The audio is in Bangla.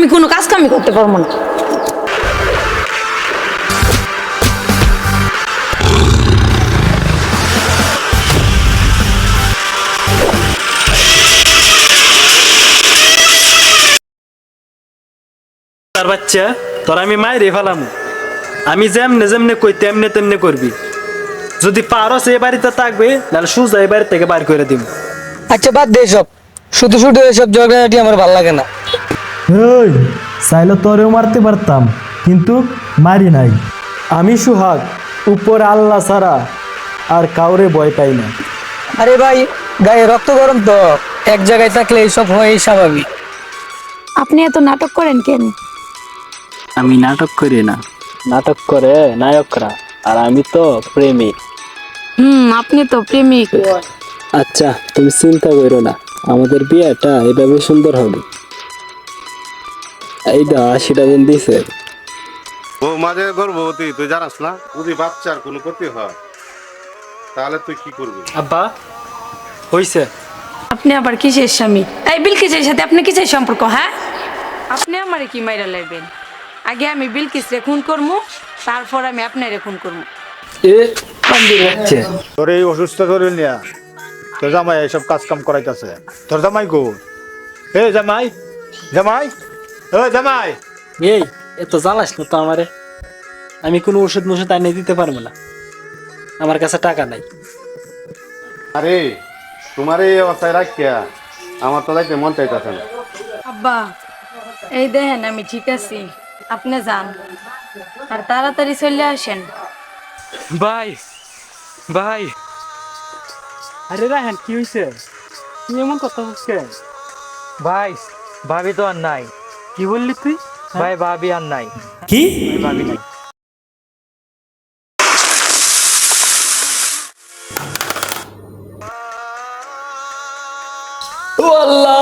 আমি কোনো কাজ কামি করতে পারবো না। তার বাচ্চা তোর আমি মায়ের ফেলাম, আমি যেমনে যেমনে কই তেমনে তেমনে করবি। যদি পারস এই বাড়িতে থাকবে তাহলে সুজা এই বাড়ি থেকে বার করে দিব। আচ্ছা বাদ দে এসব, শুধু শুধু এসব ঝগড়াঝাটি আমার ভালো লাগে না। ওই চাইলে তোরেও মারতে পারতাম, কিন্তু মারি নাই। আমি সুহাগ, উপর আল্লাহ ছাড়া আর কাউরে ভয় পাই না। আরে ভাই, গায়ে রক্ত গরম তো, এক জায়গায় থাকলে এইসব হয় স্বাভাবিক। আপনি এত নাটক করেন কেন? আমি নাটক করি না, নাটক করে নায়করা, আর আমি তো প্রেমিক। আপনি তো প্রেমিক। আচ্ছা তুমি চিন্তা করো না, আমাদের বিয়েটা এভাবে সুন্দর হবে। এই দা ৮০ দিন দিছে। বৌমাদের গর্ভবতী তুই জানাস না? যদি বাচ্চার কোনো ক্ষতি হয় তাহলে তুই কি করবি? আব্বা হইছে। আপনি আবার কিসের স্বামী? এই বিলকিসের সাথে আপনি কিসের সম্পর্ক? হ্যাঁ, আপনি আমারে কি মাইরা লাইবেন? আগে আমি বিলকিস রে খুন করবো, তারপর আমি আপনারে খুন করবো। এ কান্দি লাগছে। তোর এই অসুস্থ শরীর নিয়া তোর জামাই এইসব কাজ কাম করাইতেছে। তোর জামাই গো, এ জামাই, জামাই, ও জামাই। এই এত জ্বালাস না তো আমারে, আমি কোনো ওষুধ মষুধ আইনে দিতে পারবো না, আমার কাছে টাকা নাই। আরে তোমার এই অবস্থায় রাখিয়া আমার তো যাইতে মন চাইতেছে না। আব্বা এই দেখেন আমি ঠিক আছি, আপনি যান আর তাড়াতাড়ি চলে আসেন। ভাই ভাই, আরে রাহান কি হইছে? তুই এমন কথা হচ্ছে? ভাই ভাবি তো আর নাই। কি বললি তুই? ভাই ভাবি আর নাই। কি? ভাবি নাই। ও আল্লাহ,